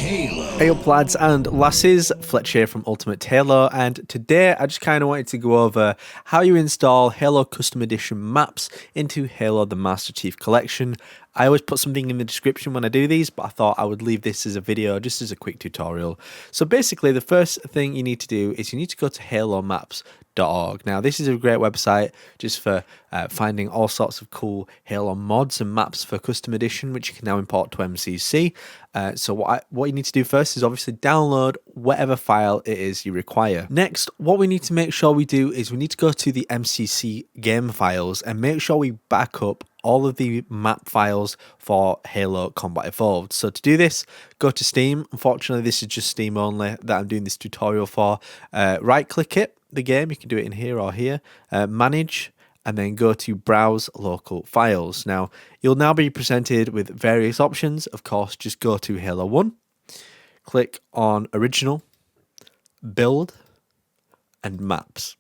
Hey up lads and lasses, Fletch here from Ultimate Halo, and today I just kind of wanted to go over how you install Halo Custom Edition maps into Halo the Master Chief Collection. I always put something in the description when I do these, but I thought I would leave this as a video just as a quick tutorial. So basically the first thing you need to do is you need to go to halomaps.org. Now this is a great website just for finding all sorts of cool Halo mods and maps for Custom Edition, which you can now import to MCC. So what you need to do first is obviously download whatever file it is you require. Next, what we need to make sure we do is we need to go to the MCC game files and make sure we back up all of the map files for Halo Combat Evolved. So to do this, go to Steam. Unfortunately, this is just Steam only that I'm doing this tutorial for. Right click it, the game, you can do it in here or here, manage, and then go to browse local files. Now, you'll now be presented with various options. Of course, just go to Halo 1, click on original, build, and maps.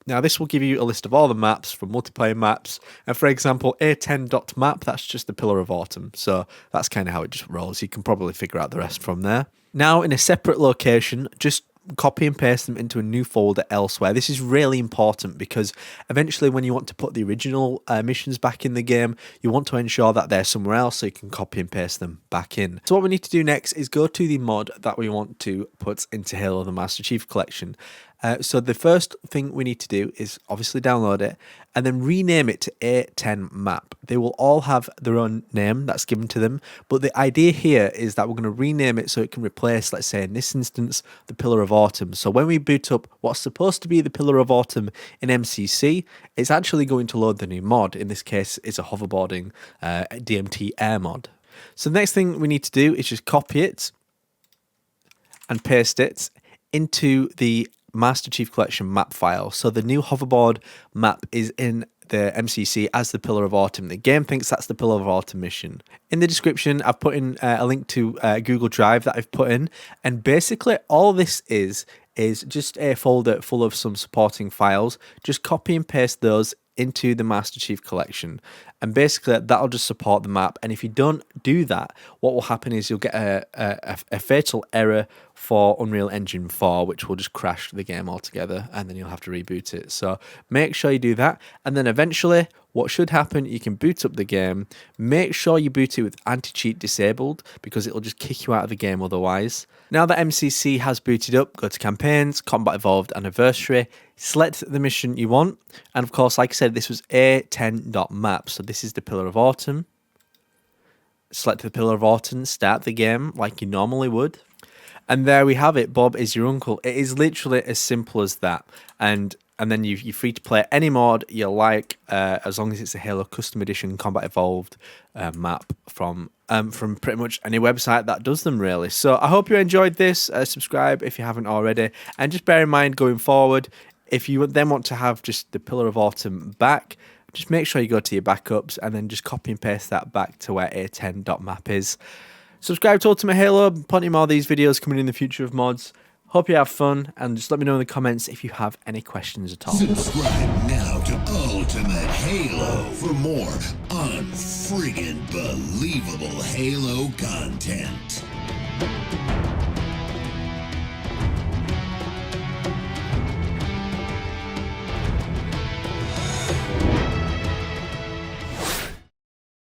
Now this will give you a list of all the maps from multiplayer maps, and for example A10.map, that's just the Pillar of Autumn, so that's kind of how it just rolls. You can probably figure out the rest from there. Now in a separate location, just copy and paste them into a new folder elsewhere. This is really important because eventually when you want to put the original missions back in the game, you want to ensure that they're somewhere else so you can copy and paste them back in. So what we need to do next is go to the mod that we want to put into Halo the Master Chief Collection. So the first thing we need to do is obviously download it and then rename it to A10 map. They will all have their own name that's given to them, but the idea here is that we're going to rename it so it can replace, let's say in this instance, the Pillar of Autumn. So when we boot up what's supposed to be the Pillar of Autumn in MCC, it's actually going to load the new mod. In this case, it's a hoverboarding DMT air mod. So the next thing we need to do is just copy it and paste it into the Master Chief Collection map file. So the new hoverboard map is in the MCC as the Pillar of Autumn. The game thinks that's the Pillar of Autumn mission. In the description, I've put in a link to Google Drive that I've put in, and basically all this is just a folder full of some supporting files. Just copy and paste those into the Master Chief Collection, and basically that'll just support the map. And if you don't do that, what will happen is you'll get a fatal error for Unreal Engine 4, which will just crash the game altogether, and then you'll have to reboot it. So make sure you do that, and then eventually what should happen, you can boot up the game. Make sure you boot it with anti-cheat disabled because it'll just kick you out of the game otherwise. Now that MCC has booted up, go to Campaigns, Combat Evolved Anniversary, select the mission you want, and of course, like I said, this was A10.map, so this is the Pillar of Autumn. Select the Pillar of Autumn, start the game like you normally would, and there we have it. Bob is your uncle. It is literally as simple as that, and then you're free to play any mod you like, as long as it's a Halo Custom Edition Combat Evolved map from pretty much any website that does them, really. So I hope you enjoyed this. Subscribe if you haven't already, and just bear in mind going forward, if you then want to have just the Pillar of Autumn back, just make sure you go to your backups and then just copy and paste that back to where A10.map is. Subscribe to Ultimate Halo, plenty more of these videos coming in the future of mods. Hope you have fun, and just let me know in the comments if you have any questions at all. Subscribe now to Ultimate Halo for more unfriggin' believable Halo content.